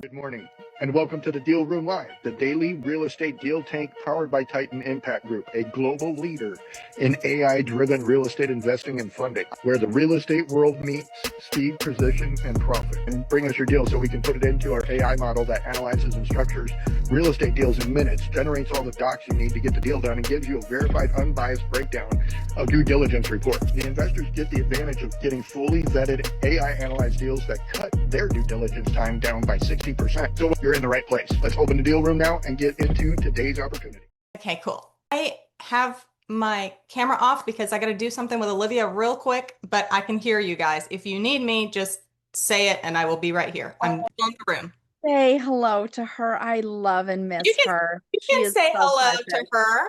Good morning, and welcome to the Deal Room Live, the daily real estate deal tank powered by Titan Impact Group, a global leader in AI-driven real estate investing and funding, where the real estate world meets speed, precision, and profit. And bring us your deal so we can put it into our AI model that analyzes and structures real estate deals in minutes, generates all the docs you need to get the deal done, and gives you a verified, unbiased breakdown of due diligence report. The investors get the advantage of getting fully vetted AI-analyzed deals that cut their due diligence time down by 60%. So you're in the right place. Let's open the deal room now and get into today's opportunity. Okay, cool. I have my camera off because I got to do something with Olivia real quick, but I can hear you guys. If you need me, just say it and I will be right here. I'm in the room. Say hello to her. I love and miss her. You She can is say so hello precious. to her.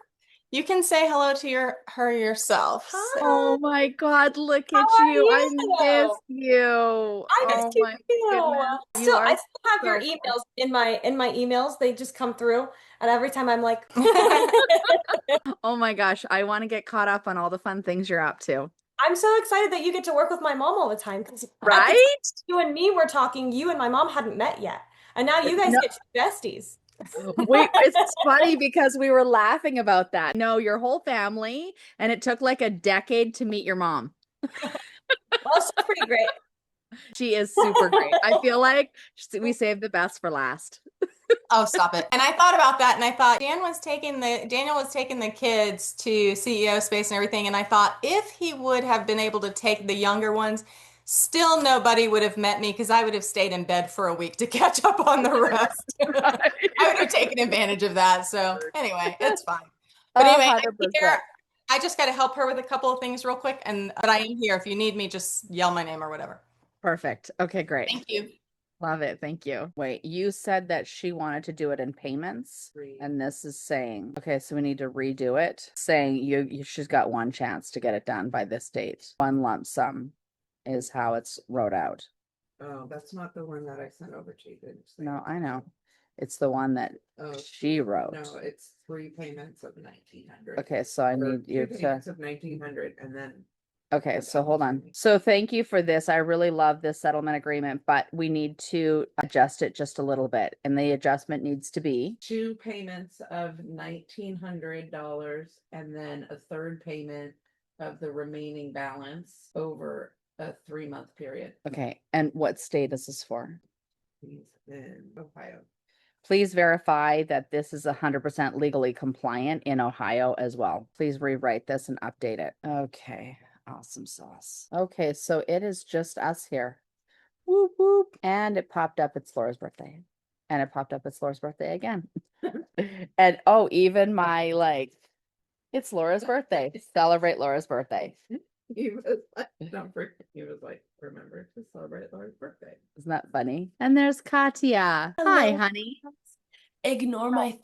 You can say hello to her yourself. Hi. Oh my God, look at How are you. I you? miss you. I miss Oh you my too. goodness. You Still, are I still have your so emails in my emails. They just come through, and every time I'm like, Oh my gosh, I want to get caught up on all the fun things you're up to. I'm so excited that you get to work with my mom all the time because Right? you and me were talking. You and my mom hadn't met yet, and now you guys No. get to be besties. Wait, it's funny because we were laughing about that. No, your whole family, and it took like a decade to meet your mom. Well, she's pretty great. She is super great. I feel like we saved the best for last. Oh, stop it. And I thought about that and I thought Daniel was taking the kids to CEO space and everything. And I thought if he would have been able to take the younger ones, still nobody would have met me because I would have stayed in bed for a week to catch up on the rest. Right. I would have taken advantage of that. So anyway, it's fine. But anyway, I'm 100%. here. I just got to help her with a couple of things real quick. But I am here. If you need me, just yell my name or whatever. Perfect. Okay, great. Thank you. Love it. Thank you. Wait, you said that she wanted to do it in payments, and this is saying, okay, so we need to redo it, saying she's got one chance to get it done by this date. One lump sum is how it's wrote out. Oh, that's not the one that I sent over to you. No, I know. It's the one that she wrote. No, it's 3 payments of 1,900. Okay, so I need you two to. payments of 1,900, and then. Okay, so hold on. So thank you for this. I really love this settlement agreement, but we need to adjust it just a little bit. And the adjustment needs to be 2 payments of $1,900 and then a third payment of the remaining balance over a 3-month period. okay. And what state is this for? He's in Ohio. Please verify that this is 100% legally compliant in Ohio as well. Please rewrite this and update it. Okay. Awesome sauce. Okay, so it is just us here. Whoop whoop. And it popped up it's Laura's birthday. And it popped up it's Laura's birthday again. And oh, even my it's Laura's birthday. Celebrate Laura's birthday. He was like, remember to celebrate Laura's birthday. Isn't that funny? And there's Katya. Hi, Hello. honey. Ignore my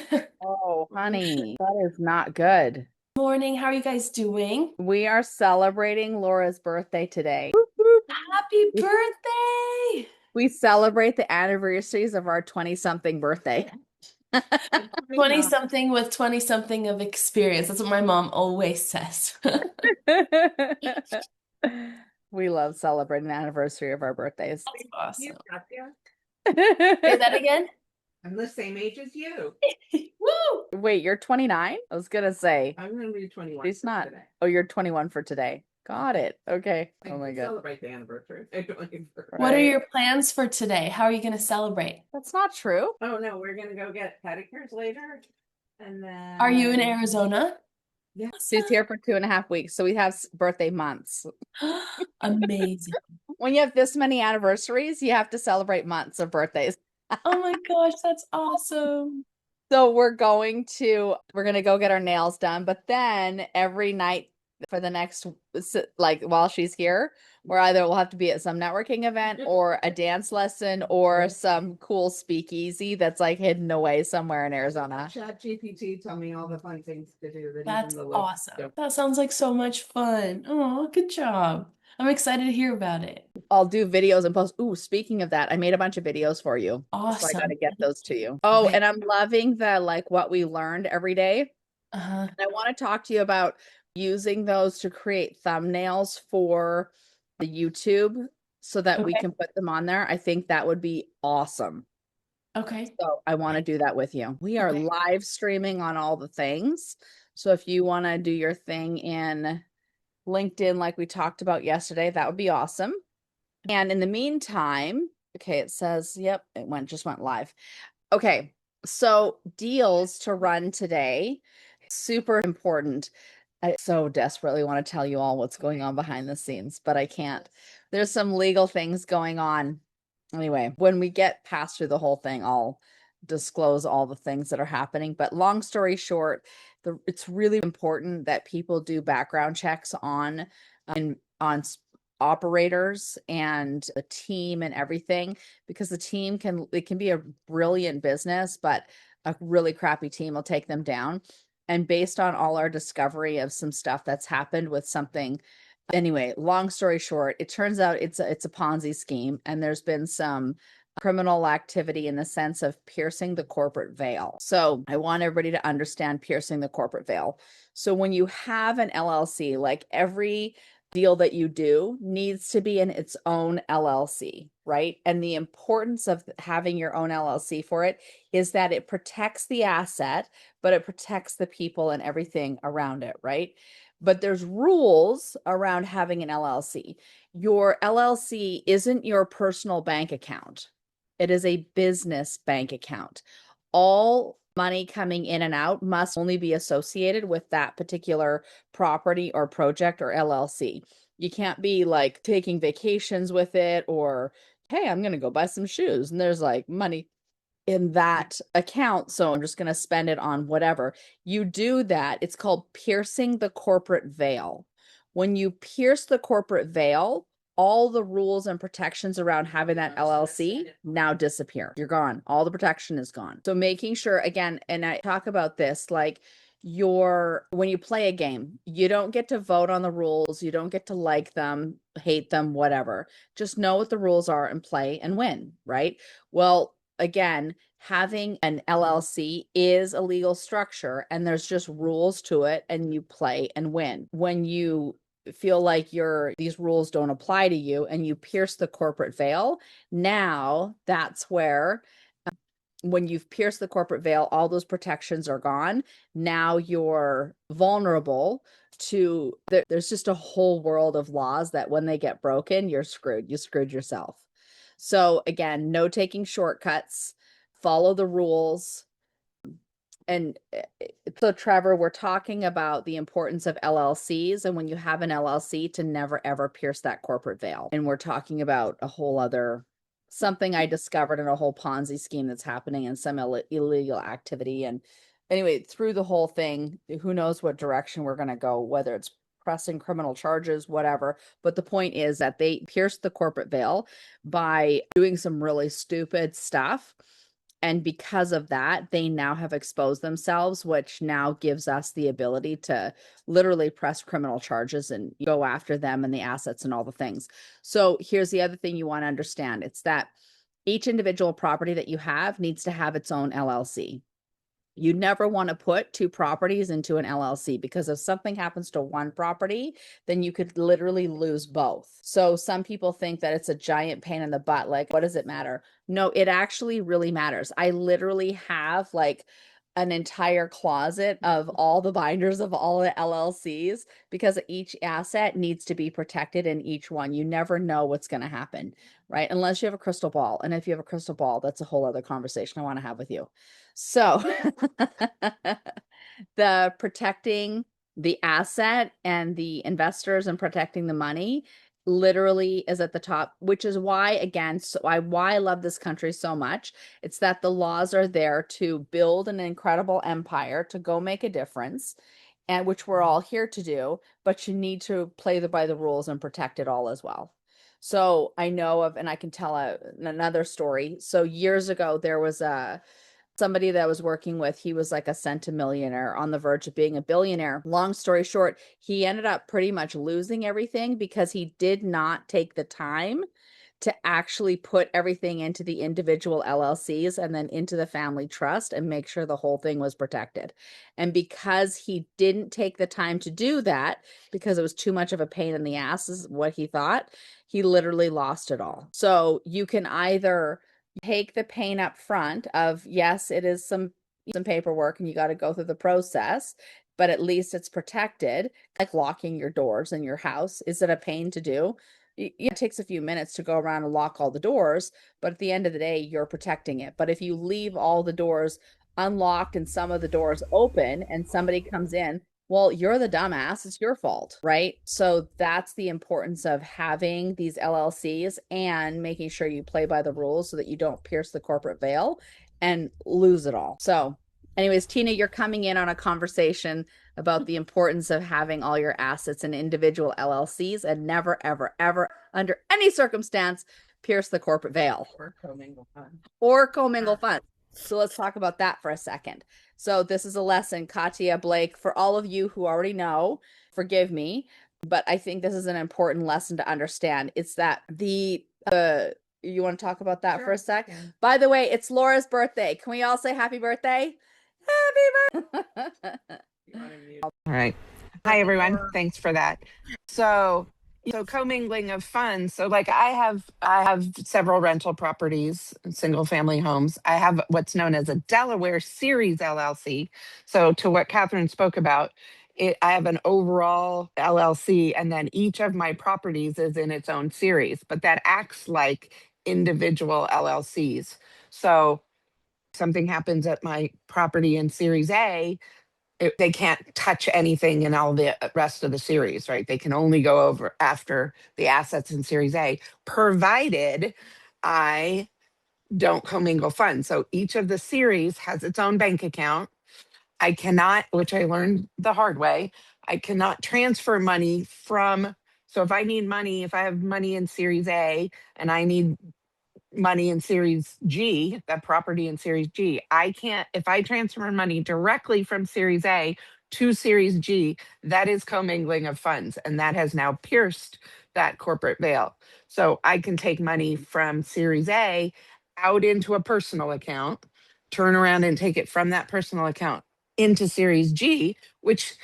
throat. Oh, honey, that is not good. Morning, how are you guys doing? We are celebrating Laura's birthday today. Happy birthday! We celebrate the anniversaries of our 20-something birthday. 20-something with 20-something of experience. That's what my mom always says. We love celebrating the anniversary of our birthdays. That's awesome. Say Say that again? I'm the same age as you. Woo! Wait, you're 29? I was gonna say. I'm going to be 21. She's not. Today. Oh, you're 21 for today. Got it. Okay. I Oh my can God. Celebrate the anniversary. What are Right. your plans for today? How are you going to celebrate? That's not true. Oh no, we're gonna go get pedicures later, and then. Are you in Arizona? Yeah. She's here for 2.5 weeks, so we have birthday months. Amazing. When you have this many anniversaries, you have to celebrate months of birthdays. Oh my gosh, that's awesome. So we're gonna go get our nails done, but then every night for the next, like while she's here, we'll have to be at some networking event or a dance lesson or some cool speakeasy that's like hidden away somewhere in Arizona. ChatGPT tell me all the fun things to do. That's awesome. That sounds like so much fun. Oh, good job. I'm excited to hear about it. I'll do videos and post. Ooh, speaking of that, I made a bunch of videos for you. So I Awesome. gotta get those to you. Oh, Wait. and I'm loving what we learned every day. Uh-huh. And I want to talk to you about using those to create thumbnails for the YouTube so that we Okay. can put them on there. I think that would be awesome. Okay. So I want to do that with you. We are Okay. live streaming on all the things. So if you want to do your thing in LinkedIn, like we talked about yesterday, that would be awesome. And in the meantime, okay, it says, yep, just went live. Okay, so deals to run today, super important. I so desperately want to tell you all what's going on behind the scenes, but I can't. There's some legal things going on. Anyway, when we get past through the whole thing, I'll disclose all the things that are happening. But long story short, it's really important that people do background checks on operators and the team and everything, because the team it can be a brilliant business, but a really crappy team will take them down. And based on all our discovery of some stuff that's happened with something, anyway, long story short, it turns out it's a Ponzi scheme, and there's been some criminal activity in the sense of piercing the corporate veil. So I want everybody to understand piercing the corporate veil. So when you have an LLC, like every deal that you do needs to be in its own LLC, right? And the importance of having your own LLC for it is that it protects the asset, but it protects the people and everything around it, right? But there's rules around having an LLC. Your LLC isn't your personal bank account. It is a business bank account. All money coming in and out must only be associated with that particular property or project or LLC. You can't be like taking vacations with it, or, hey, I'm going to go buy some shoes and there's like money in that account, so I'm just going to spend it on whatever. You do that, it's called piercing the corporate veil. When you pierce the corporate veil, all the rules and protections around having that LLC now disappear. You're gone. All the protection is gone. So making sure, again, and I talk about this, like when you play a game, you don't get to vote on the rules. You don't get to like them, hate them, whatever. Just know what the rules are and play and win, right? Well, again, having an LLC is a legal structure, and there's just rules to it, and you play and win. When you feel like these rules don't apply to you and you pierce the corporate veil, now that's where, when you've pierced the corporate veil, all those protections are gone. Now you're vulnerable to there's just a whole world of laws that when they get broken, you're screwed. You screwed yourself. So again, no taking shortcuts, follow the rules. And so, Trevor, we're talking about the importance of LLCs, and when you have an LLC, to never ever pierce that corporate veil. And we're talking about a whole other something I discovered in a whole Ponzi scheme that's happening and some illegal activity. And anyway, through the whole thing, who knows what direction we're going to go, whether it's pressing criminal charges, whatever. But the point is that they pierced the corporate veil by doing some really stupid stuff. And because of that, they now have exposed themselves, which now gives us the ability to literally press criminal charges and go after them and the assets and all the things. So here's the other thing you want to understand. It's that each individual property that you have needs to have its own LLC. You never want to put two properties into an LLC, because if something happens to one property, then you could literally lose both. So some people think that it's a giant pain in the butt. Like, what does it matter? No, it actually really matters. I literally have like an entire closet of all the binders of all the LLCs, because each asset needs to be protected in each one. You never know what's going to happen, right? Unless you have a crystal ball. And if you have a crystal ball, that's a whole other conversation I want to have with you. So the protecting the asset and the investors and protecting the money literally is at the top, which is why, again, why I love this country so much. It's that the laws are there to build an incredible empire, to go make a difference, and which we're all here to do, but you need to play by the rules and protect it all as well. So I know of, and I can tell another story. So years ago, there was somebody that I was working with. He was like a centimillionaire on the verge of being a billionaire. Long story short, he ended up pretty much losing everything because he did not take the time to actually put everything into the individual LLCs and then into the family trust and make sure the whole thing was protected. And because he didn't take the time to do that, because it was too much of a pain in the ass, is what he thought, he literally lost it all. So you can either take the pain up front of, yes, it is some paperwork and you got to go through the process, but at least it's protected, like locking your doors in your house. Is it a pain to do? It takes a few minutes to go around and lock all the doors, but at the end of the day, you're protecting it. But if you leave all the doors unlocked and some of the doors open and somebody comes in, well, you're the dumbass. It's your fault, right? So that's the importance of having these LLCs and making sure you play by the rules so that you don't pierce the corporate veil and lose it all. So anyways, Tina, you're coming in on a conversation about the importance of having all your assets in individual LLCs and never, ever, ever, under any circumstance, pierce the corporate veil. Or commingle funds. Or commingle funds. So let's talk about that for a second. So this is a lesson, Katia, Blake, for all of you who already know, forgive me, but I think this is an important lesson to understand. It's that you want to talk about that for a sec? Yeah. By the way, it's Laura's birthday. Can we all say happy birthday? Happy birthday. You wanna mute? All right. Hi, everyone. Thanks for that. So commingling of funds. So like I have several rental properties, single family homes. I have what's known as a Delaware Series LLC. So to what Catherine spoke about, I have an overall LLC, and then each of my properties is in its own series, but that acts like individual LLCs. So something happens at my property in Series A, they can't touch anything in all the rest of the series, right? They can only go over after the assets in Series A, provided I don't commingle funds. So each of the series has its own bank account. I cannot, which I learned the hard way, I cannot transfer money from. So if I need money, if I have money in Series A and I need money in Series G, that property in Series G, I can't, if I transfer money directly from Series A to Series G, that is commingling of funds. And that has now pierced that corporate veil. So I can take money from Series A out into a personal account, turn around and take it from that personal account into Series G, which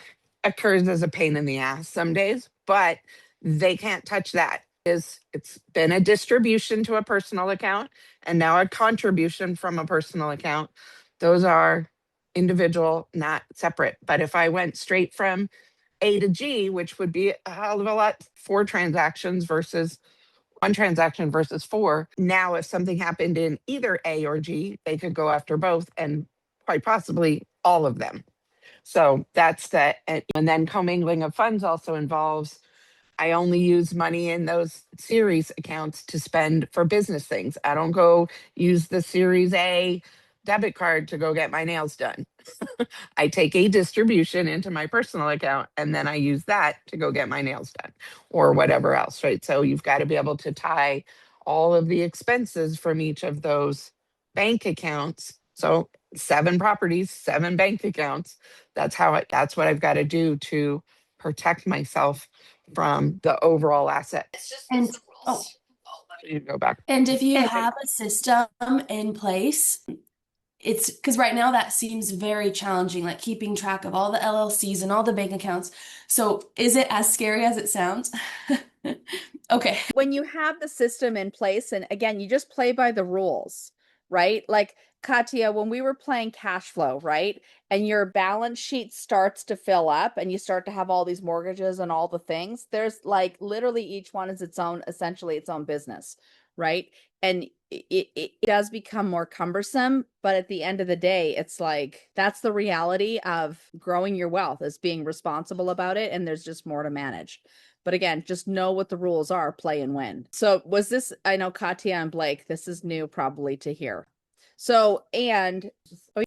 occurs as a pain in the ass some days, but they can't touch that. It's been a distribution to a personal account and now a contribution from a personal account. Those are individual, not separate. But if I went straight from A to G, which would be a hell of a lot, 4 transactions versus 1 transaction versus 4. Now, if something happened in either A or G, they could go after both and quite possibly all of them. So that's that. And then commingling of funds also involves, I only use money in those series accounts to spend for business things. I don't go use the Series A debit card to go get my nails done. I take a distribution into my personal account and then I use that to go get my nails done or whatever else, right? So you've got to be able to tie all of the expenses from each of those bank accounts. So 7 properties, 7 bank accounts. That's what I've got to do to protect myself from the overall asset. And You go back. and if you have a system in place, it's because right now that seems very challenging, like keeping track of all the LLCs and all the bank accounts. So is it as scary as it sounds? Okay. When you have the system in place, and again, you just play by the rules, right? Like Katia, when we were playing cash flow, right? And your balance sheet starts to fill up and you start to have all these mortgages and all the things, there's like literally each one is its own, essentially its own business, right? And it does become more cumbersome, but at the end of the day, it's like that's the reality of growing your wealth, is being responsible about it, and there's just more to manage. But again, just know what the rules are, play and win. So was this, I know Katia and Blake, this is new probably to hear. So, and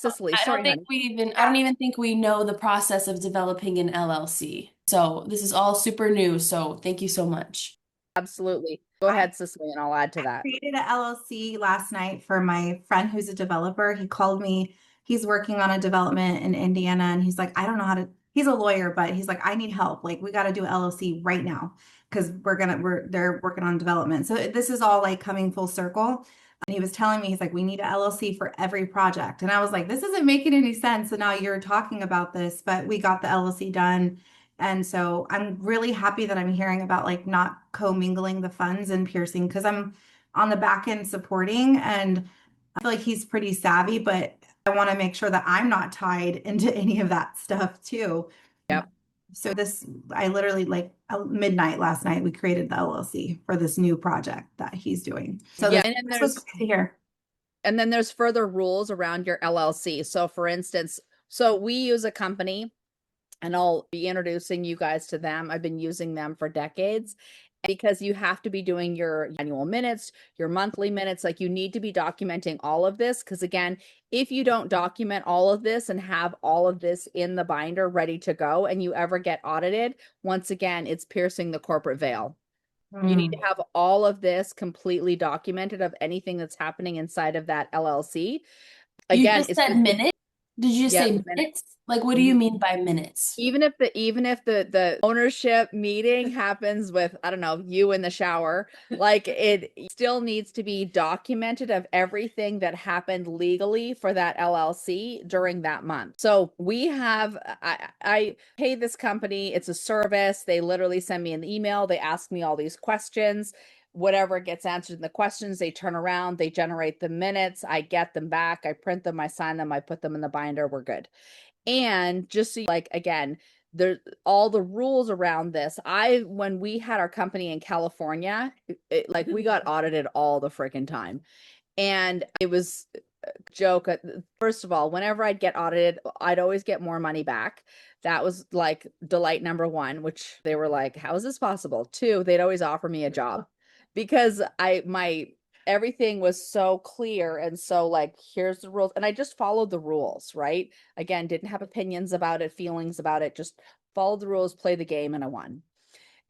Cicely, I sorry, don't think I don't even think we know the process of developing an LLC. So this is all super new. So thank you so much. absolutely. Go ahead, Cicely, and I'll add to that. Created an LLC last night for my friend who's a developer. He called me. He's working on a development in Indiana, and he's like, I don't know how to. He's a lawyer, but he's like, I need help. Like, we got to do an LLC right now. because they're working on development. So this is all like coming full circle. And he was telling me, he's like, we need a LLC for every project. And I was like, this isn't making any sense. And now you're talking about this, but we got the LLC done. And so I'm really happy that I'm hearing about like not commingling the funds and piercing, because I'm on the back end supporting, and I feel like he's pretty savvy, but I want to make sure that I'm not tied into any of that stuff too. Yep. So I literally like midnight last night, we created the LLC for this new project that he's doing. So Yeah, this was great to hear. And then there's further rules around your LLC. So for instance, so we use a company, and I'll be introducing you guys to them. I've been using them for decades, because you have to be doing your annual minutes, your monthly minutes. Like, you need to be documenting all of this, because again, if you don't document all of this and have all of this in the binder ready to go, and you ever get audited, once again, it's piercing the corporate veil. You need to have all of this completely documented of anything that's happening inside of that LLC. Again, You just said minutes? Did you just say minutes. minutes? Like, what do you mean by minutes? Even if the ownership meeting happens with, I don't know, you in the shower, like, it still needs to be documented of everything that happened legally for that LLC during that month. So we have, I pay this company, it's a service. They literally send me an email. They ask me all these questions. Whatever gets answered in the questions, they turn around, they generate the minutes. I get them back. I print them, I sign them, I put them in the binder. We're good. And just so, like, again, there's all the rules around this. When we had our company in California, like, we got audited all the freaking time. And it was a joke. First of all, whenever I'd get audited, I'd always get more money back. That was like delight number one, which they were like, how is this possible? Two, they'd always offer me a job, because everything was so clear, and so, like, here's the rules, and I just followed the rules, right? Again, didn't have opinions about it, feelings about it, just followed the rules, play the game, and I won.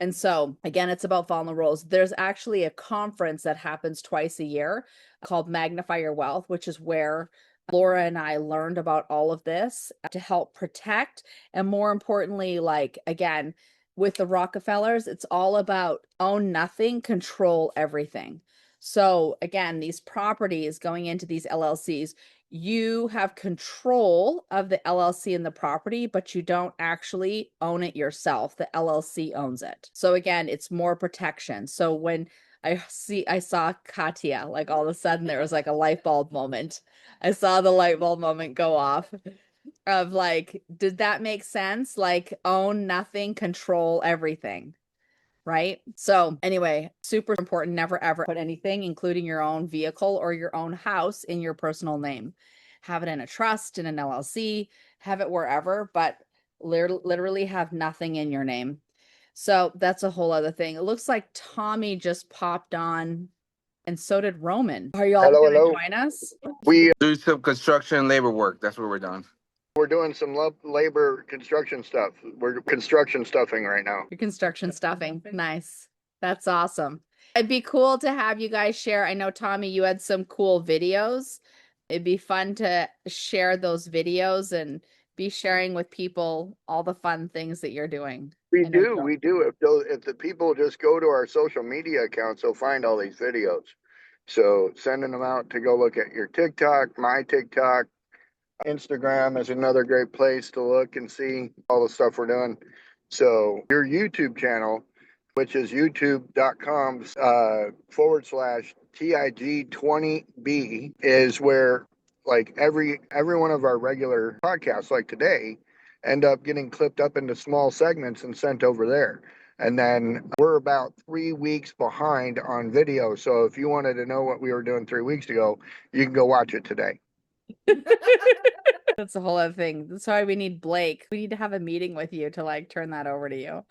And so again, it's about following the rules. There's actually a conference that happens twice a year called Magnify Your Wealth, which is where Laura and I learned about all of this to help protect, and more importantly, like, again, with the Rockefellers, it's all about own nothing, control everything. So again, these properties going into these LLCs, you have control of the LLC and the property, but you don't actually own it yourself. The LLC owns it. So again, it's more protection. So when I saw Katya, like, all of a sudden there was like a light bulb moment. I saw the light bulb moment go off of, like, did that make sense? Like, own nothing, control everything. Right? So anyway, super important. Never ever put anything, including your own vehicle or your own house, in your personal name. Have it in a trust, in an LLC, have it wherever, but literally have nothing in your name. So that's a whole other thing. It looks like Tommy just popped on, and so did Roman. Are y'all going to join us? We Do some construction labor work. That's what we're doing. We're doing some labor construction stuff. We're construction stuffing right now. Your construction stuffing. Nice. That's awesome. It'd be cool to have you guys share. I know, Tommy, you had some cool videos. It'd be fun to share those videos and be sharing with people all the fun things that you're doing. We do. If the people just go to our social media accounts, they'll find all these videos. So sending them out to go look at your TikTok, my TikTok. Instagram is another great place to look and see all the stuff we're doing. So your YouTube channel, which is youtube.com /TIG20B, is where, like, every one of our regular podcasts, like today, end up getting clipped up into small segments and sent over there. And then we're about 3 weeks behind on video. So if you wanted to know what we were doing 3 weeks ago, you can go watch it today. That's a whole other thing. That's why we need Blake. We need to have a meeting with you to, like, turn that over to you.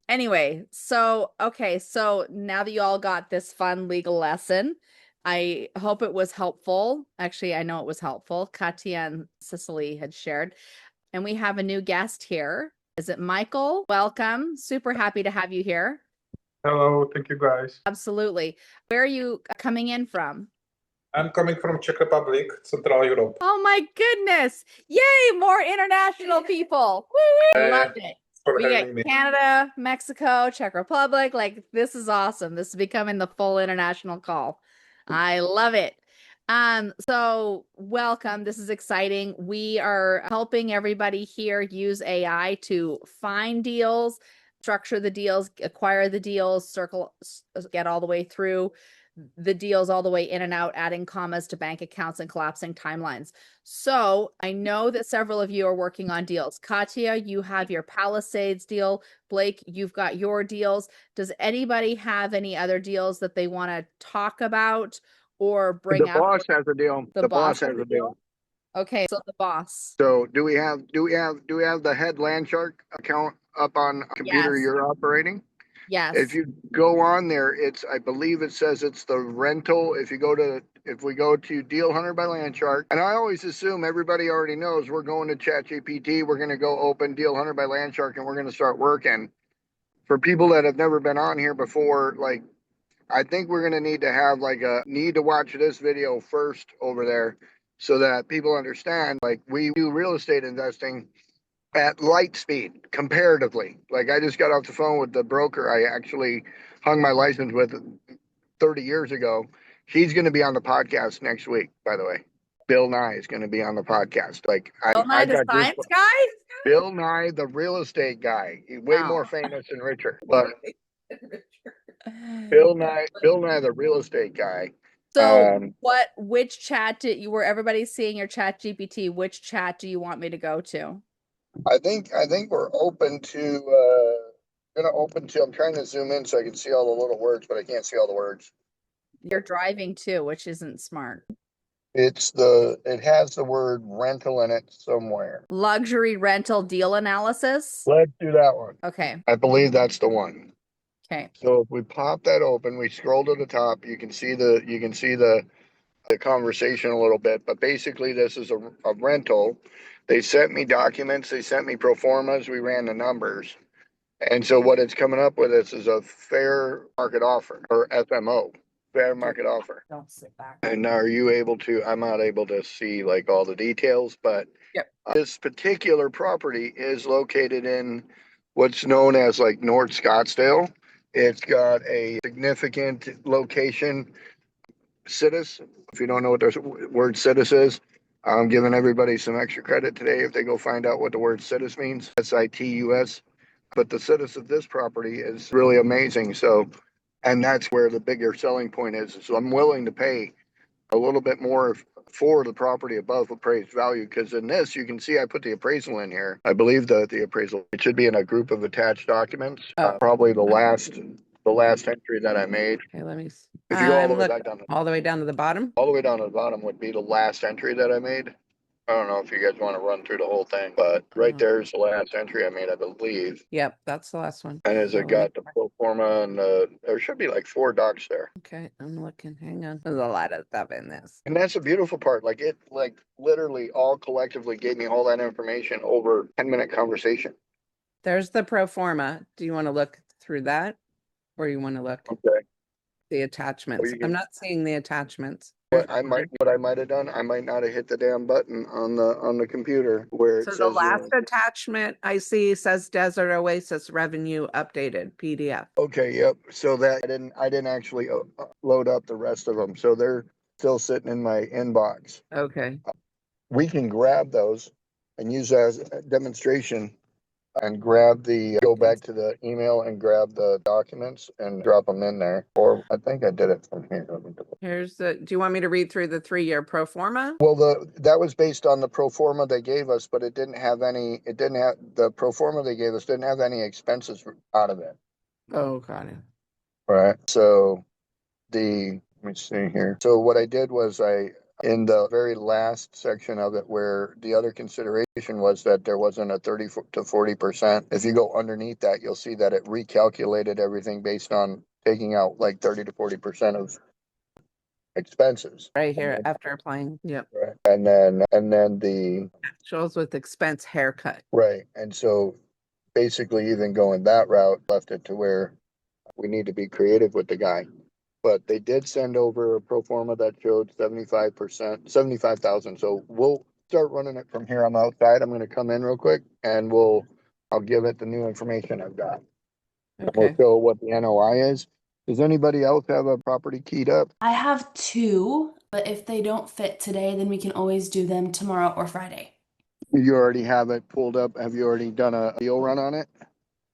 Anyway, so, okay, so now that you all got this fun legal lesson, I hope it was helpful. Actually, I know it was helpful. Katya and Cicely had shared. And we have a new guest here. Is it Michael? Welcome. Super happy to have you here. Hello, thank you guys. Absolutely. Where are you coming in from? I'm coming from Czech Republic, Central Europe. Oh my goodness. Yay, more international people. Woo! I loved it. for We having me. get Canada, Mexico, Czech Republic. Like, this is awesome. This is becoming the full international call. I love it. So welcome. This is exciting. We are helping everybody here use AI to find deals, structure the deals, acquire the deals, get all the way through the deals all the way in and out, adding commas to bank accounts and collapsing timelines. So I know that several of you are working on deals. Katya, you have your Palisades deal. Blake, you've got your deals. Does anybody have any other deals that they want to talk about or bring The up? boss has a deal. The boss has a deal. Okay, so the boss. So do we have the head land shark account up on a computer Yes. you're operating? Yes. If you go on there, I believe it says it's the rental. If we go to Deal Hunter by Landshark, and I always assume everybody already knows we're going to ChatGPT, we're going to go open Deal Hunter by Landshark, and we're going to start working. For people that have never been on here before, like, I think we're going to need to have need to watch this video first over there so that people understand, like, we do real estate investing at light speed comparatively. Like, I just got off the phone with the broker I actually hung my license with 30 years ago. He's going to be on the podcast next week, by the way. Bill Nye is going to be on the podcast. Like, Bill Nye, the science guy? Bill Nye, the real estate guy. He's way more famous than Richard. But Bill Nye, the real estate guy. So which chat were everybody seeing your chat GPT? Which chat do you want me to go to? I think we're open to I'm trying to zoom in so I can see all the little words, but I can't see all the words. You're driving too, which isn't smart. It has the word rental in it somewhere. Luxury rental deal analysis. Let's do that one. Okay. I believe that's the one. Okay. So if we pop that open, we scroll to the top, you can see the conversation a little bit, but basically this is a rental. They sent me documents, they sent me pro formas, we ran the numbers. And so what it's coming up with is a fair market offer, or FMO, fair market offer. Don't sit back. And I'm not able to see like all the details, but yep. This particular property is located in what's known as like North Scottsdale. It's got a significant location. Citus, if you don't know what the word Citus is, I'm giving everybody some extra credit today if they go find out what the word Citus means. Situs. But the Citus of this property is really amazing. So, and that's where the bigger selling point is. So I'm willing to pay a little bit more for the property above appraised value, because in this you can see I put the appraisal in here. I believe that the appraisal, it should be in a group of attached documents. Probably the last entry that I made. Okay, let me see. If you go all the way Look, back down, all the way down to the bottom. all the way down to the bottom would be the last entry that I made. I don't know if you guys want to run through the whole thing, but right there is the last entry I made, I believe. Yep, that's the last one. And as it got the pro forma and there should be like 4 docs there. Okay, I'm looking. Hang on. There's a lot of stuff in this. And that's the beautiful part. Like, it literally all collectively gave me all that information over 10-minute conversation. There's the pro forma. Do you want to look through that? Or you want to look Okay. the attachments? I'm not seeing the attachments. What I might have done, I might not have hit the damn button on the computer where it So says, the last attachment I see says Desert Oasis revenue updated PDF. Okay, yep. So that I didn't actually load up the rest of them. So they're still sitting in my inbox. Okay. We can grab those and use that as a demonstration and go back to the email and grab the documents and drop them in there. Or I think I did it from here. Do you want me to read through the 3-year pro forma? Well, that was based on the pro forma they gave us, but the pro forma they gave us didn't have any expenses out of it. Oh, got it. Right. So let me see here. So what I did was in the very last section of it, where the other consideration was that there wasn't a 30 to 40%. If you go underneath that, you'll see that it recalculated everything based on taking out like 30 to 40% of expenses. Right here after applying. Yep. Right. And then the shows with expense haircut. Right. And so basically even going that route left it to where we need to be creative with the guy. But they did send over a pro forma that showed 75,000. So we'll start running it from here. I'm outside. I'm going to come in real quick and we'll I'll give it the new information I've got. We'll Okay. show what the NOI is. Does anybody else have a property keyed up? I have two, but if they don't fit today, then we can always do them tomorrow or Friday. You already have it pulled up. Have you already done a deal run on it?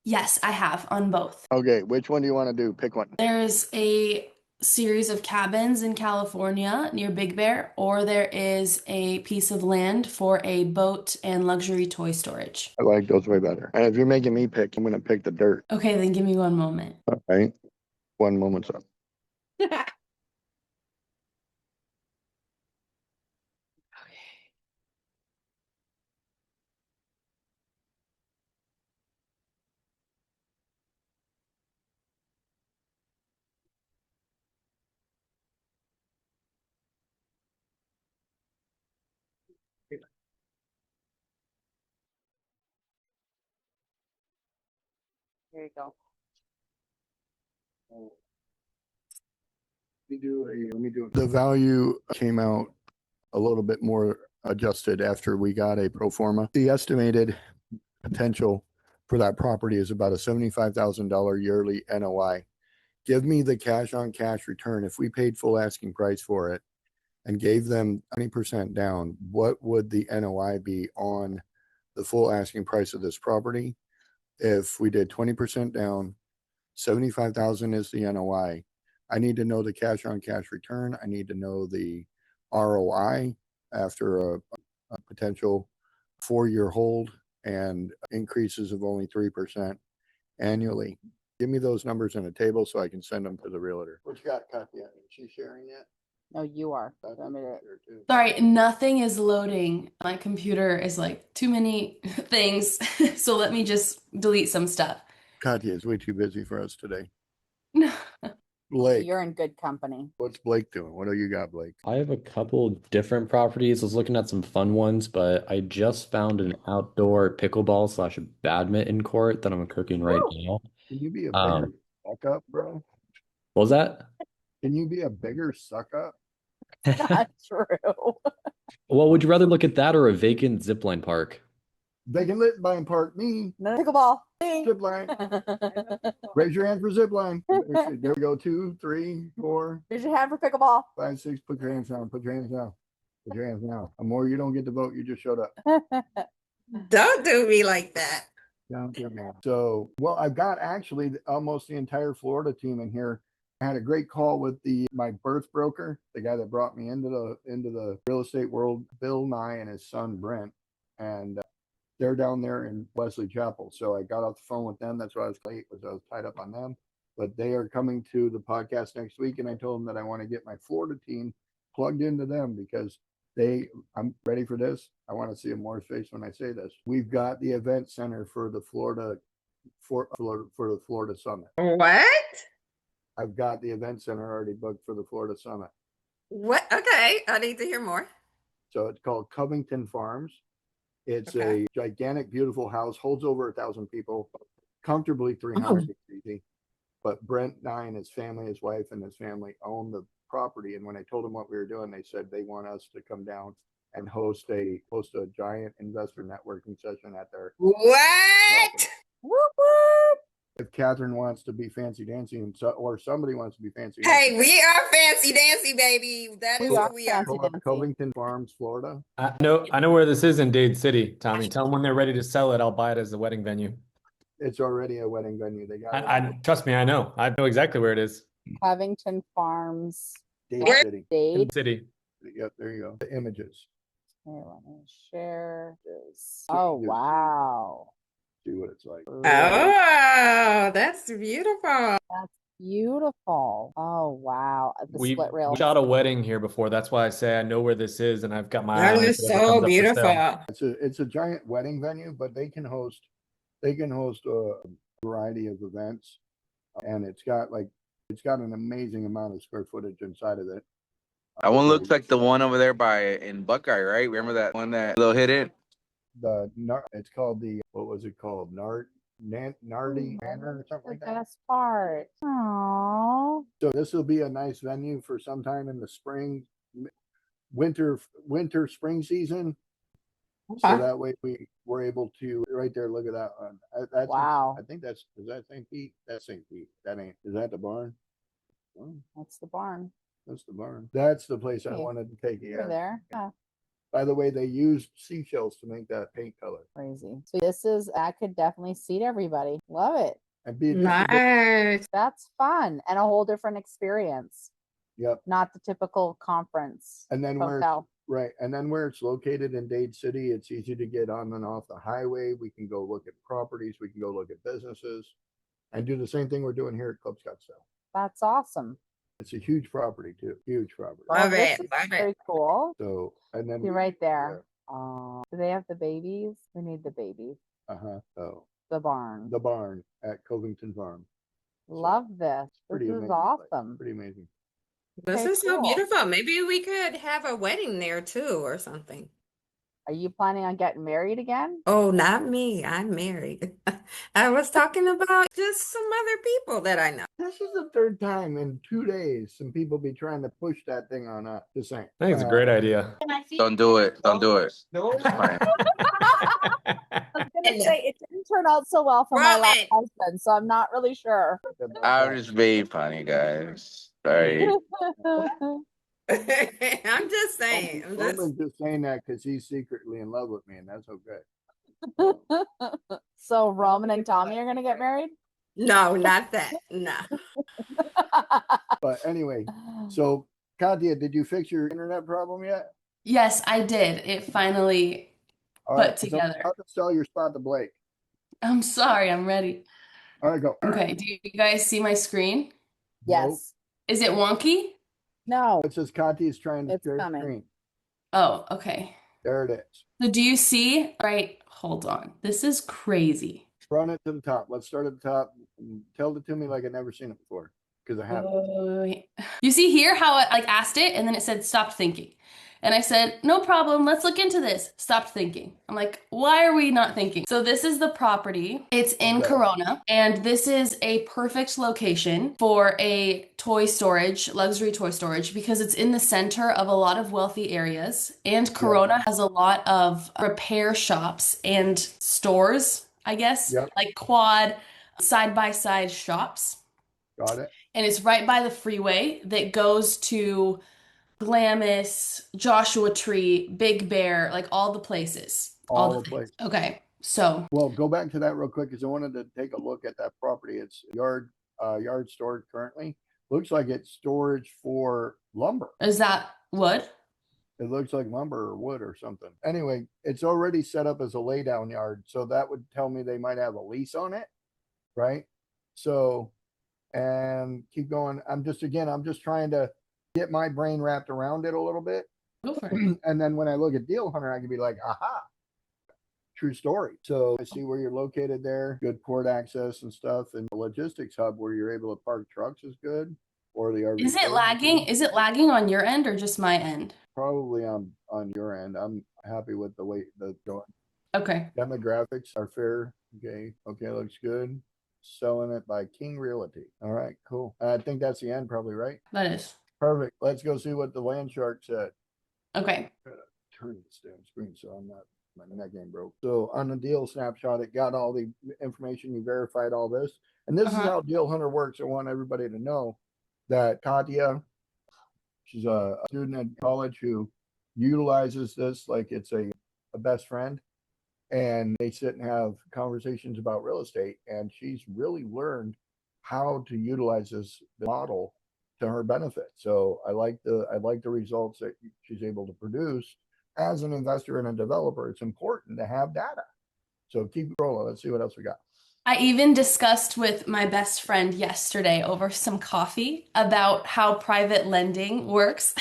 Yes, I have on both. Okay, which one do you want to do? Pick one. There's a series of cabins in California near Big Bear, or there is a piece of land for a boat and luxury toy storage. I like those way better. And if you're making me pick, I'm going to pick the dirt. Okay, then give me one moment. All right. One moment's up. Here you go. Let me do it. The value came out a little bit more adjusted after we got a pro forma. The estimated potential for that property is about a $75,000 yearly NOI. Give me the cash on cash return. If we paid full asking price for it and gave them 20% down, what would the NOI be on the full asking price of this property? If we did 20% down, 75,000 is the NOI. I need to know the cash on cash return. I need to know the ROI after a potential 4-year hold and increases of only 3% annually. Give me those numbers in a table so I can send them to the realtor. What you got, Katya? Is she sharing yet? No, you are. Sorry, nothing is loading. My computer is like too many things. So let me just delete some stuff. Katya is way too busy for us today. No. Blake, You're in good company. what's Blake doing? What do you got, Blake? I have a couple different properties. I was looking at some fun ones, but I just found an outdoor pickleball slash badminton court that I'm cooking right now. Can you be a bigger Um, suck up, bro? what was that? Can you be a bigger suck up? Not true. Well, would you rather look at that or a vacant zipline park? They can lit by and park me. No pickleball. Zip line. Raise your hand for zip line. There we go. 2, 3, 4, Here's your hand for pickleball. 5, 6. Put your hands down. Put your hands down. Put your hands down. The more you don't get to vote, you just showed up. Don't do me like that. Down here, man. So, well, I've got actually almost the entire Florida team in here. I had a great call with my birth broker, the guy that brought me into the real estate world, Bill Nye and his son Brent, and they're down there in Wesley Chapel. So I got off the phone with them. That's why I was late, was I was tied up on them. But they are coming to the podcast next week, and I told them that I want to get my Florida team plugged into them because I'm ready for this. I want to see a more face when I say this. We've got the event center for the Florida Summit. What? I've got the event center already booked for the Florida Summit. What? Okay, I need to hear more. So it's called Covington Farms. It's Okay. a gigantic, beautiful house, holds over 1,000 people, comfortably 300 easy. But Brent Nye and his family, his wife and his family own the property. And when I told them what we were doing, they said they want us to come down and host a giant investor networking session at their What? Whoop, whoop. if Catherine wants to be fancy dancy or somebody wants to be fancy Hey, dancing, we are fancy dancy, baby. That is We are who we are. fancy dancy. Covington Farms, Florida. I know where this is in Dade City, Tommy. Tell them when they're ready to sell it, I'll buy it as the wedding venue. It's already a wedding venue. They got I trust me, I know. I know exactly where it is. Covington Farms. Dade Where- City. Dade. City. Yep, there you go. The images. Here, let me share this. So Oh, you- wow. See what it's like. Oh, that's beautiful. Beautiful. Oh, wow. The We split rail. shot a wedding here before. That's why I say I know where this is, and I've got my eye That on it is as it comes so up for beautiful. sale. It's a giant wedding venue, but they can host a variety of events, and it's got an amazing amount of square footage inside of it. That one looks like the one over there in Buckeye, right? Remember that one that little hit it? It's called what was it called? Nardi Manor or something like The that. best part. Oh. So this will be a nice venue for sometime in the spring, winter, spring season. So Okay. that way we're able to, right there, look at that one. That's, Wow. I think that's, is that St. Pete? That's St. Pete. That ain't, is that the barn? Oh, That's the barn. that's the barn. That's the place I Hey, wanted to take you. Over there. Yeah. By the way, they used seashells to make that paint color. Crazy. So this is, I could definitely seat everybody. Love it. And be just a bit, Nice. That's fun and a whole different experience. yep. Not the typical conference And then where it's, hotel. right, and then where it's located in Dade City, it's easy to get on and off the highway. We can go look at properties, we can go look at businesses, and do the same thing we're doing here at Club Scottsdale. That's awesome. It's a huge property too, huge property. Well, Love this it. is Love very it. cool. So, and then See right there. Do they have the babies? We need the babies. Oh, The barn. the barn at Covington Farm. Love this. Pretty This is amazing place. awesome. Pretty amazing. This Okay, is so cool. beautiful. Maybe we could have a wedding there too or something. Are you planning on getting married again? Oh, not me. I'm married. I was talking about just some other people that I know. This is the third time in 2 days some people be trying to push that thing on us. Just saying. I think it's a great idea. Don't do it. Don't do it. I was gonna say it didn't turn out so well for my last Robin. husband, so I'm not really sure. I'm just being funny, guys. Sorry. I'm just saying. I'm just Roman's just saying that because he's secretly in love with me, and that's okay. So Roman and Tommy are gonna get married? no, not that. No. But anyway, so Katya, did you fix your internet problem yet? Yes, I did. It finally All put right, so together. how to sell your spot to Blake. I'm sorry, I'm ready. All right, go. Okay, do you guys see my screen? Yes. Is it wonky? No. It says Katya's trying to It's share coming. screen. Oh, okay. There it is. So do you see? Right, hold on. This is crazy. Run it to the top. Let's start at the top. And tell it to me like I've never seen it before, because I haven't. You see here how I like asked it and then it said stopped thinking. And I said, no problem, let's look into this. Stopped thinking. I'm like, why are we not thinking? So this is the property. It's in Okay. Corona, and this is a perfect location for a toy storage, luxury toy storage, because it's in the center of a lot of wealthy areas. And Corona has a lot of repair shops and stores, I guess, Yep. like quad side-by-side shops. Got it. And it's right by the freeway that goes to Glamis, Joshua Tree, Big Bear, like all the places. All the things. places. Okay, so Well, go back to that real quick because I wanted to take a look at that property. It's yard storage currently. Looks like it's storage for lumber. is that wood? It looks like lumber or wood or something. Anyway, it's already set up as a laydown yard, so that would tell me they might have a lease on it, right? So, and keep going. I'm just trying to get my brain wrapped around it a little bit. Go for it. And then when I look at Deal Hunter, I can be like, aha, true story. So I see where you're located there, good port access and stuff, and the logistics hub where you're able to park trucks is good. Or the RV Is it storage lagging? good. Is it lagging on your end or just my end? Probably on your end. I'm happy with the way the going. Okay. Demographics are fair. Okay, looks good. Selling it by King Realty. All right, cool. I think that's the end, probably, right? That is. Perfect. Let's go see what the land shark said. Okay. Turn this damn screen so I'm not, my neck ain't broke. So on the deal snapshot, it got all the information. You verified all this. And this is how Deal Hunter works. I want everybody to know that Katya, she's a student at college who utilizes this like it's a best friend. And they sit and have conversations about real estate. And she's really learned how to utilize this model to her benefit. So I like the results that she's able to produce. As an investor and a developer, it's important to have data. So keep rolling. Let's see what else we got. I even discussed with my best friend yesterday over some coffee about how private lending works,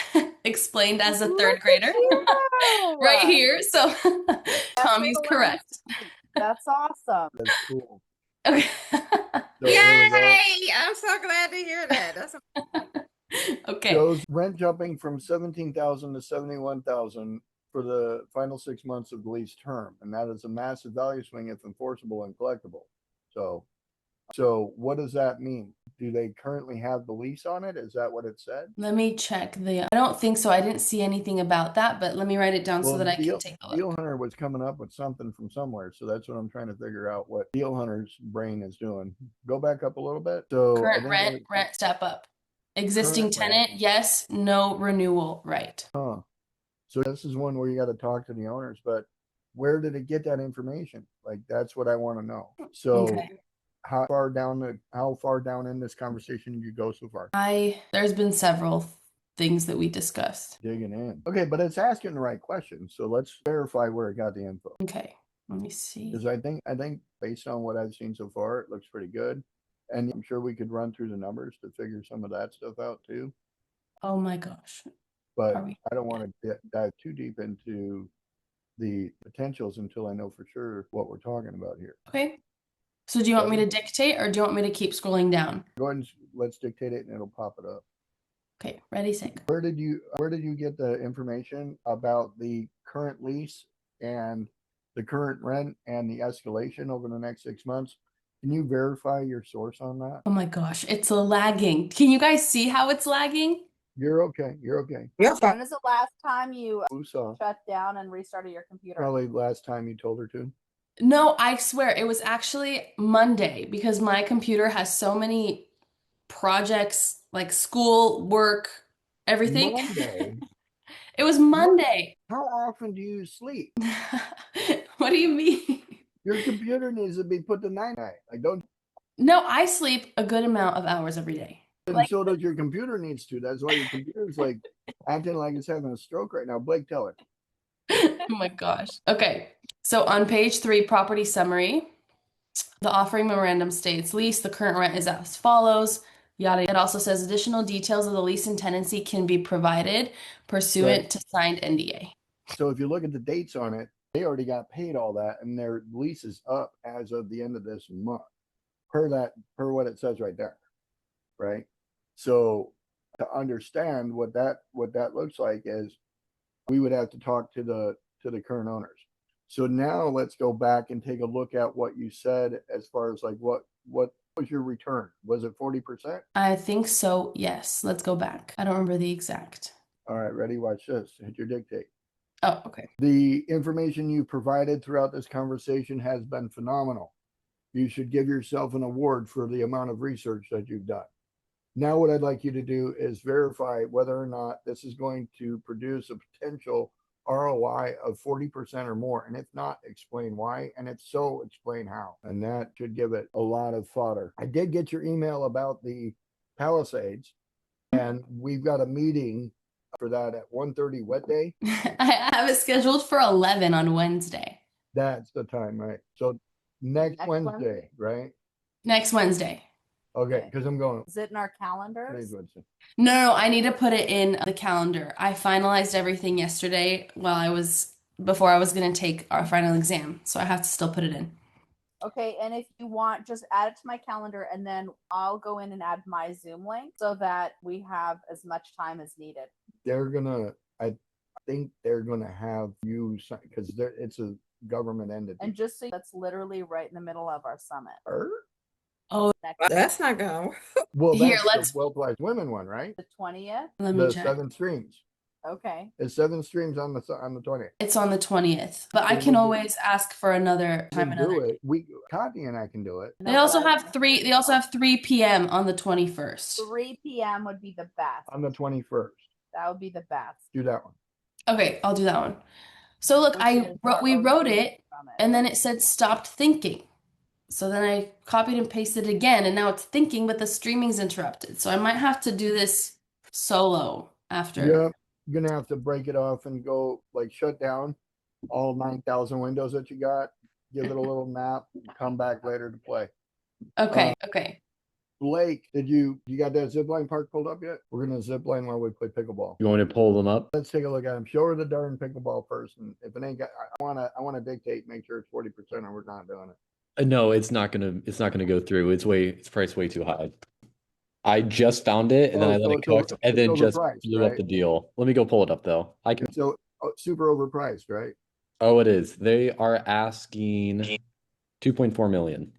explained as a third grader. Right here. So Tommy's correct. That's awesome. That's cool. Okay. So here we go. Yay! I'm so glad to hear that. That's Okay. Shows rent jumping from 17,000 to 71,000 for the final 6 months of the lease term, and that is a massive value swing if enforceable and collectible. So So what does that mean? Do they currently have the lease on it? Is that what it said? Let me check I don't think so. I didn't see anything about that, but let me write it down so that I can take a look. Deal Hunter was coming up with something from somewhere, so that's what I'm trying to figure out what Deal Hunter's brain is doing. Go back up a little bit. So Current rent step up. Existing tenant, yes, no renewal, right. So this is one where you got to talk to the owners, but where did it get that information? Like that's what I want to know. So Okay. how far down in this conversation did you go so far? There's been several things that we discussed. Digging in. Okay, but it's asking the right questions. So let's verify where it got the info. Okay, let me see. Because I think based on what I've seen so far, it looks pretty good. And I'm sure we could run through the numbers to figure some of that stuff out too. Oh my gosh. But I don't want to dive too deep into the potentials until I know for sure what we're talking about here. Okay. So do you want me to dictate or do you want me to keep scrolling down? Go ahead and let's dictate it and it'll pop it up. Okay, ready, set. Where did you get the information about the current lease and the current rent and the escalation over the next 6 months? Can you verify your source on that? Oh my gosh, it's lagging. Can you guys see how it's lagging? You're okay. You're okay. When is the last time you Usa. shut down and restarted your computer? Probably last time you told her to. No, I swear it was actually Monday because my computer has so many projects like school, work, everything. Monday. It was Monday. How often do you sleep? What do you mean? Your computer needs to be put to night. Like don't. No, I sleep a good amount of hours every day. And so does your computer needs to. That's why your computer's like acting like it's having a stroke right now. Blake, tell it. Oh my gosh. Okay. So on page 3, property summary, the offering memorandum states lease, the current rent is as follows. Yada. It also says additional details of the lease and tenancy can be provided pursuant to signed NDA. So if you look at the dates on it, they already got paid all that and their lease is up as of the end of this month per what it says right there. Right. So to understand what that looks like is we would have to talk to the current owners. So now let's go back and take a look at what you said as far as like what was your return? Was it 40%? I think so, yes. Let's go back. I don't remember the exact. All right, ready? Watch this. Hit your dictate. Oh, okay. The information you provided throughout this conversation has been phenomenal. You should give yourself an award for the amount of research that you've done. Now, what I'd like you to do is verify whether or not this is going to produce a potential ROI of 40% or more. And if not, explain why. And if so, explain how. And that should give it a lot of fodder. I did get your email about the Palisades, and we've got a meeting for that at 1:30 wet day. I have it scheduled for 11 on Wednesday. That's the time, right? So next Wednesday, right? Next Wednesday. Okay, because I'm going. Is it in our calendars? Today's Wednesday. No, I need to put it in the calendar. I finalized everything yesterday before I was going to take our final exam. So I have to still put it in. Okay, and if you want, just add it to my calendar and then I'll go in and add my Zoom link so that we have as much time as needed. I think they're gonna have you, because it's a government entity. And just so that's literally right in the middle of our summit. Oh, That's not going. Well, Here, that's the Well-Placed Women one, right? The 20th? Let me The check. 7 streams. Okay. It's 7 streams on the 20th. It's on the 20th, but I can always ask for another time. Do it. Kathy and I can do it. They also have 3 p.m. on the 21st. 3 p.m. would be the best. On the 21st. That would be the best. Do that one. Okay, I'll do that one. So look, we wrote it and then it said stopped thinking. So then I copied and pasted it again and now it's thinking, but the streaming's interrupted. So I might have to do this solo after. Yeah, you're gonna have to break it off and go like shut down all 9,000 windows that you got, give it a little nap, come back later to play. Okay. Blake, you got that zipline park pulled up yet? We're gonna zipline while we play pickleball. You want me to pull them up? Let's take a look at them. Show her the darn pickleball first, and if it ain't got, I wanna dictate, make sure it's 40% or we're not doing it. No, it's not gonna go through. It's priced way too high. I just found it and then I let it cook and then just blew up the deal. Let me go pull it up though. I can. So super overpriced, right? Oh, it is. They are asking 2.4 million.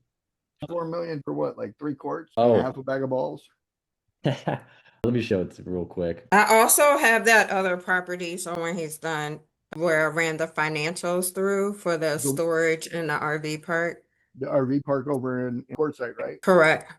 4 million for what? Like 3 quarts? Oh. Half a bag of balls? Let me show it real quick. I also have that other property, so when he's done, where I ran the financials through for the storage in the RV park. The RV park over in Quartzsite, right? Correct.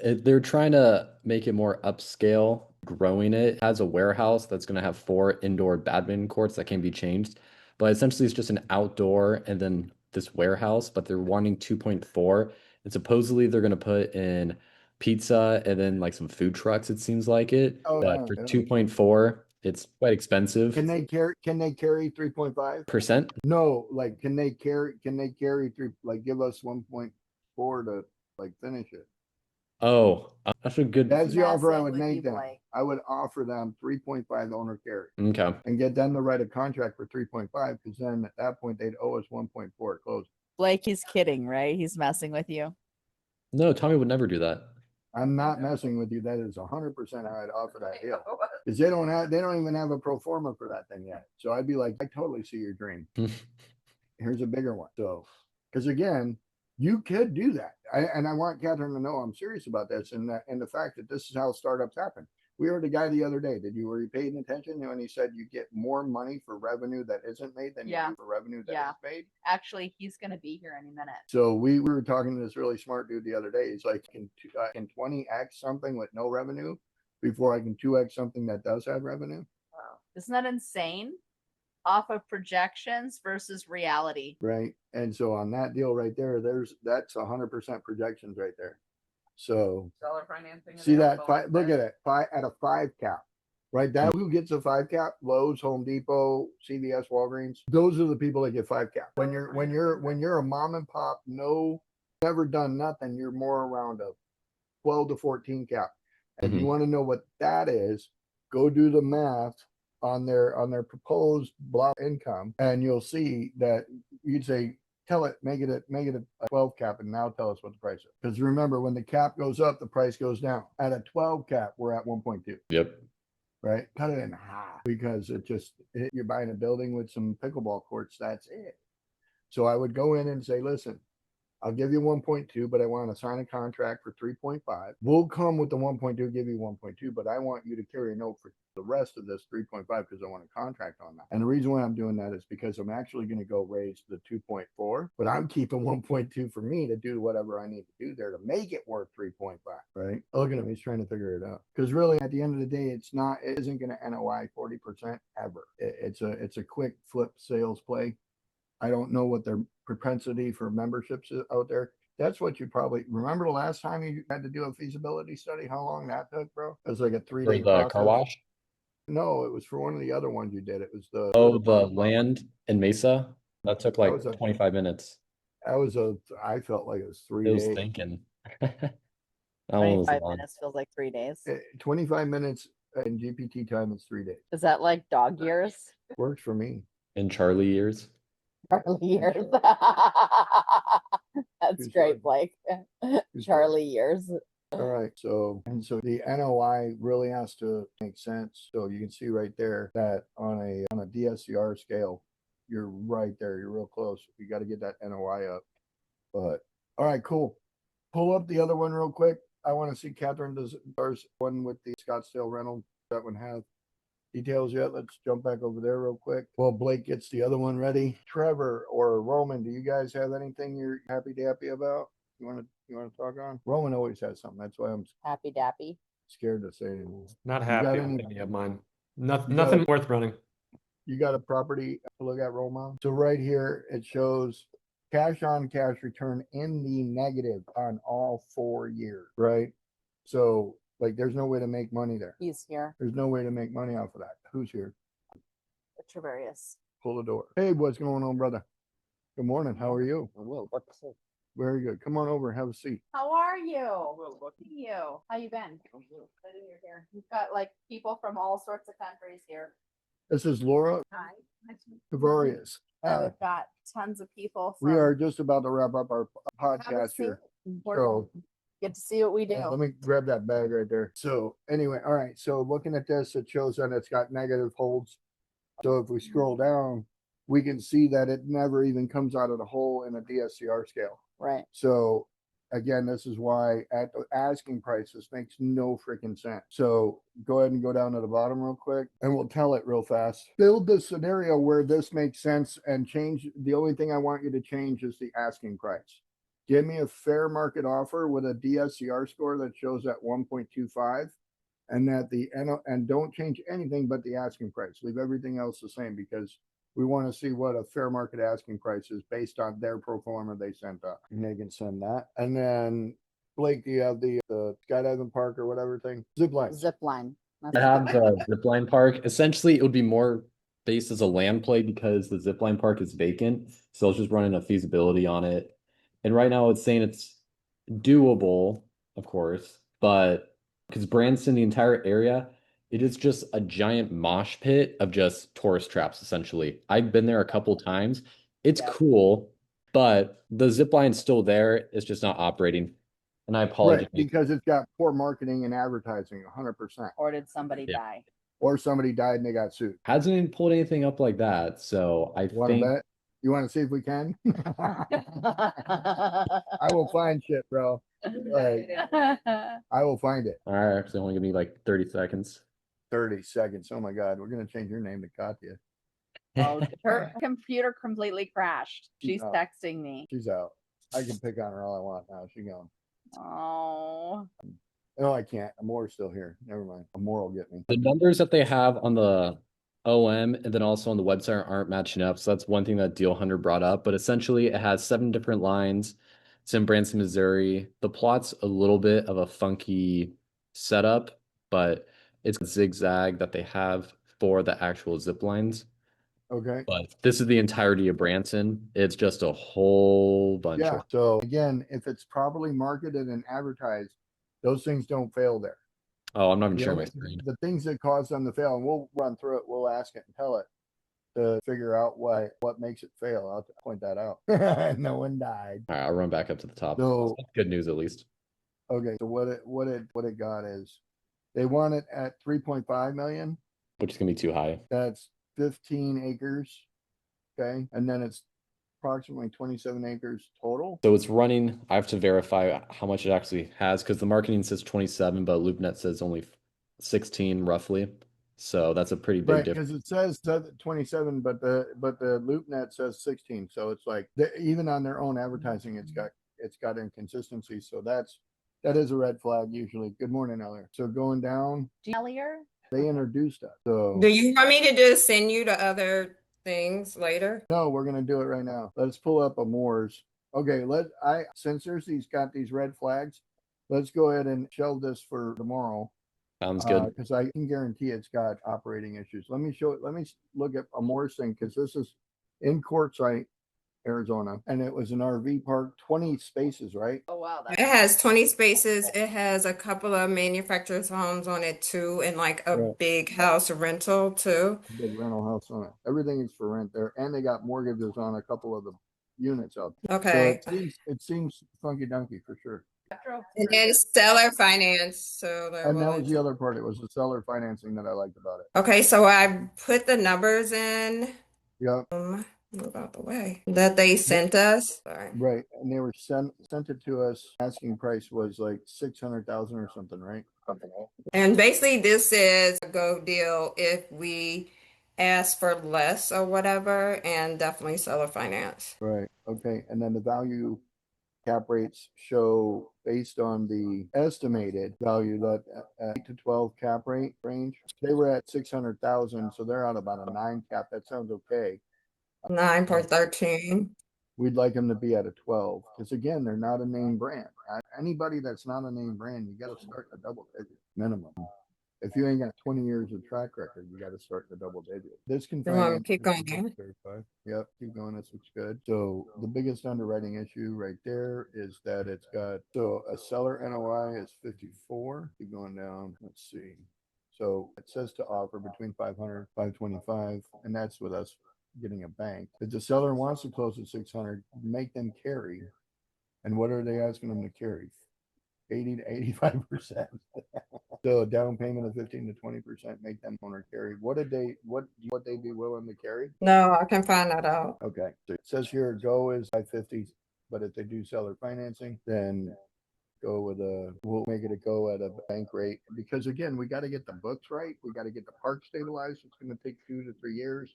They're trying to make it more upscale, growing it. It has a warehouse that's going to have 4 indoor badminton courts that can be changed. But essentially, it's just an outdoor and then this warehouse, but they're wanting 2.4. And supposedly, they're going to put in pizza and then like some food trucks, it seems like it. Oh, But yeah, for yeah. 2.4, it's quite expensive. Can they carry 3.5%? No, like can they carry 3, like give us 1.4 to like finish it? Oh, that's a good. That's the offer I Messing would with make you, them. Blake. I would offer them 3.5 owner carry Okay. and get them to write a contract for 3.5, because then at that point they'd owe us 1.4 at close. Blake, he's kidding, right? He's messing with you. No, Tommy would never do that. I'm not messing with you. That is 100% how I'd offer that deal. Because they don't even have a pro forma for that thing yet. So I'd be like, I totally see your dream. Here's a bigger one. So, because again, you could do that. And I want Catherine to know I'm serious about this, and the fact that this is how startups happen. We heard a guy the other day. Were you paying attention when he said you get more money for revenue that isn't made than you do for revenue that is made? Actually, he's going to be here any minute. So we were talking to this really smart dude the other day. He's like, can 20x something with no revenue before I can 2x something that does have revenue? Wow. Isn't that insane? Off of projections versus reality. Right. And so on that deal right there, that's 100% projections right there. So Seller financing. see that? Look at it. At a 5 cap, right? That who gets a 5 cap? Lowe's, Home Depot, CVS, Walgreens. Those are the people that get 5 cap. When you're a mom and pop, never done nothing, you're more around a 12 to 14 cap. And if you want to know what that is, go do the math on their proposed block income, and you'll see that you'd say, make it a 12 cap, and now tell us what the price is. Because remember, when the cap goes up, the price goes down. At a 12 cap, we're at 1.2. Yep. Right? Cut it in half, because you're buying a building with some pickleball courts. That's it. So I would go in and say, listen, I'll give you 1.2, but I want to sign a contract for 3.5. We'll come with the 1.2, give you 1.2, but I want you to carry a note for the rest of this 3.5 because I want a contract on that. And the reason why I'm doing that is because I'm actually going to go raise the 2.4, but I'm keeping 1.2 for me to do whatever I need to do there to make it worth 3.5, right? Look at him, he's trying to figure it out. Because really, at the end of the day, it isn't going to NOI 40% ever. It's a quick flip sales play. I don't know what their propensity for memberships is out there. That's what you probably remember the last time you had to do a feasibility study, how long that took, bro? It was like a 3-day process. Car wash? No, it was for one of the other ones you did. It was the land in Mesa. That took like 25 minutes. I felt like it was 3 days. It was thinking. 25 minutes feels like 3 days. 25 minutes in GPT time is 3 days. Is that like dog years? Works for me. In Charlie years. Charlie years. That's great, Blake. Charlie years. All right. So the NOI really has to make sense. So you can see right there that on a DSCR scale, you're right there. You're real close. You got to get that NOI up. But all right, cool. Pull up the other one real quick. I want to see Catherine does ours one with the Scottsdale rental. That one have details yet? Let's jump back over there real quick. Well, Blake gets the other one ready. Trevor or Roman, do you guys have anything you're happy about? You want to talk on? Roman always has something. That's why I'm happy dappy. Scared to say anything. Not happy with any of mine. Nothing worth running. You got a property to look at, Roman? So right here it shows cash on cash return in the negative on all 4 years, right? So like there's no way to make money there. He's here. There's no way to make money off of that. Who's here? Travarius. Pull the door. Hey, what's going on, brother? Good morning. How are you? Well, Very good. Come on over. Have a seat. How are you? You. How you been? Good in your hair. We've got like people from all sorts of countries here. This is Laura Hi. Travarius. We've got tons of people. We are just about to wrap up our podcast here. So get to see what we do. let me grab that bag right there. So anyway, all right. So looking at this, it shows that it's got negative holds. So if we scroll down, we can see that it never even comes out of the hole in a DSCR scale. Right. So again, this is why at the asking price, this makes no freaking sense. So go ahead and go down to the bottom real quick and we'll tell it real fast. Build the scenario where this makes sense and change. The only thing I want you to change is the asking price. Give me a fair market offer with a DSCR score that shows at 1.25 and that and don't change anything but the asking price. Leave everything else the same because we want to see what a fair market asking price is based on their pro forma they sent up. Megan send that. And then Blake, do you have the skydiving park or whatever thing? Zip line. Zip line. I have the zipline park. Essentially, it would be more based as a land play because the zipline park is vacant. So I was just running a feasibility on it. And right now it's saying it's doable, of course, but because Branson, the entire area, it is just a giant mosh pit of just tourist traps, essentially. I've been there a couple times. It's cool, but the zip line's still there. It's just not operating. And I apologize. Right, because it's got poor marketing and advertising, 100%. Or did somebody die? Or somebody died and they got sued. Hasn't even pulled anything up like that. So I Want to think bet? You want to see if we can? I will find shit, bro. Like, I will find it. all right, actually only give me like 30 seconds. 30 seconds. Oh my God, we're gonna change your name to Katya. Oh, her computer completely crashed. She's Oh. texting me. She's out. I can pick on her all I want now. She's gone. Oh. No, I can't. Amore's still here. Never mind. Amore will get me. The numbers that they have on the OM and then also on the website aren't matching up. So that's one thing that Deal Hunter brought up. But essentially, it has 7 different lines. It's in Branson, Missouri. The plot's a little bit of a funky setup, but it's a zigzag that they have for the actual zip lines. Okay. But this is the entirety of Branson. It's just a whole bunch Yeah. of. So again, if it's properly marketed and advertised, those things don't fail there. Oh, I'm not even The sharing my only- screen. The things that cause them to fail, and we'll run through it. We'll ask it and tell it to figure out what makes it fail. I'll point that out. No one died. All right, I'll run back up to the top. So That's good news, at least. okay. So what it got is they want it at 3.5 million. Which is gonna be too high. That's 15 acres. Okay, and then it's approximately 27 acres total. So it's running. I have to verify how much it actually has because the marketing says 27, but LoopNet says only 16 roughly. So that's a pretty big Right, difference. because it says 27, but the LoopNet says 16. So it's like even on their own advertising, it's got inconsistency. So that is a red flag usually. Good morning, Eller. So going down, Ellier? they introduced us. So Do you want me to just send you the other things later? no, we're gonna do it right now. Let's pull up a Moore's. Okay, since got these red flags, let's go ahead and shelve this for tomorrow. Sounds good. Because I can guarantee it's got operating issues. Let me look at a Moore's thing because this is in Quartzsite, Arizona, and it was an RV park, 20 spaces, right? Oh, wow. It has 20 spaces. It has a couple of manufacturers' homes on it too, and like a Right. big house rental too. Big rental house on it. Everything is for rent there, and they got mortgages on a couple of the units out there. Okay. So it seems funky dunky for sure. And then seller finance. So they're And that willing was the to. other part. It was the seller financing that I liked about it. Okay, so I put the numbers in. Yep. Move out the way that they sent us. Sorry. Right. And they were sent it to us. Asking price was like 600,000 or something, right? And basically, this is a go deal if we ask for less or whatever, and definitely seller finance. Right. Okay. And then the value cap rates show based on the estimated value that 8 to 12 cap rate range. They were at 600,000, so they're at about a 9 cap. That sounds okay. 9.13. We'd like them to be at a 12 because again, they're not a name brand. Anybody that's not a name brand, you got to start a double digit minimum. If you ain't got 20 years of track record, you got to start the double digit. This can Keep going. Yep, keep going. This looks good. So the biggest underwriting issue right there is that it's got a seller NOI is 54. Keep going down. Let's see. So it says to offer between 500, 525, and that's with us getting a bank. If the seller wants to close at 600, make them carry. And what are they asking them to carry? 80 to 85%. So a down payment of 15 to 20%, make them owner carry. What they be willing to carry? No, I can find that out. Okay. So it says here go is 550, But if they do seller financing, then we'll make it a go at a bank rate. Because again, we got to get the books right. We got to get the park stabilized. It's going to take 2 to 3 years.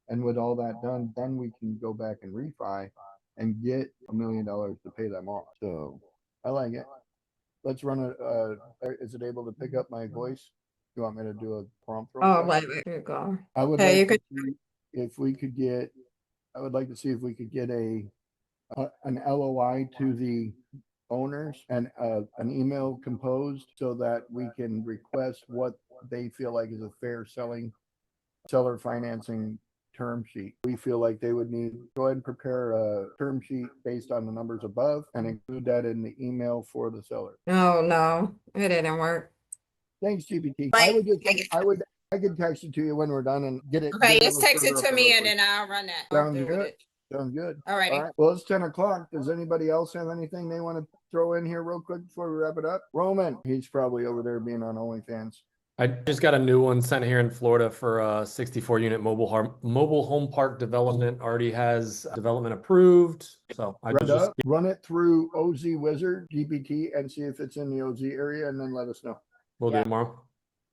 And with all that done, then we can go back and refi and get $1 million to pay them off. So I like it. Let's run is it able to pick up my voice? You want me to do a prompt real Oh, quick? wait, here you go. I would Okay, like you to could. see if we could get, I would like to see if we could get an LOI to the owners and an email composed so that we can request what they feel like is a fair seller financing term sheet. We feel like they would need, go ahead and prepare a term sheet based on the numbers above and include that in the email for the seller. Oh, no, it didn't work. Thanks, GPT. Like, I could text it to you when we're done and get it. okay, get just text it further to up me real and quick. then I'll run that. I'll Sounds do with good. it. Sounds good. All righty. All right. Well, it's 10 o'clock. Does anybody else have anything they want to throw in here real quick before we wrap it up? Roman, he's probably over there being on OnlyFans. I just got a new one sent here in Florida for a 64 unit mobile home park development. Already has development approved. So I just run it through OZ Wizard GPT and see if it's in the OZ area, and then let us know. We'll do it tomorrow.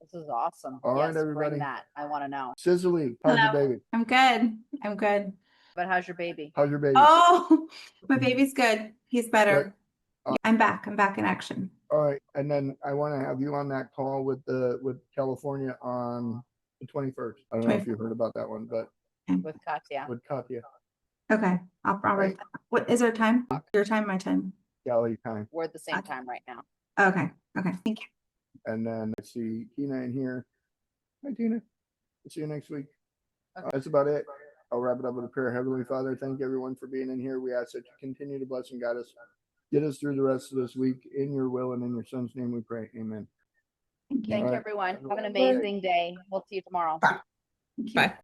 This is awesome. All right, Yes, everybody. bring that. I want to know. Cicely, how's your Hello. baby? I'm good. I'm good. But how's your baby? How's your baby? Oh, my baby's good. He's better. Good. I'm back. I'm back in action. All right, and then I want to have you on that call with California on the 21st. I don't know if you heard about that one, but With Katya. with Katya, Okay. I'll write that. What is our time? Your time, my time. Cali time. We're at the same time right now. Okay. Okay. Thank you. And then I see Tina in here. Hi, Tina. We'll see you next week. That's about it. I'll wrap it up with a prayer. Heavenly Father, thank everyone for being in here. We ask that you continue to bless and guide us. Get us through the rest of this week. In your will and in your son's name we pray. Amen. Thank you, everyone. Have an amazing day. We'll see you tomorrow. Bye.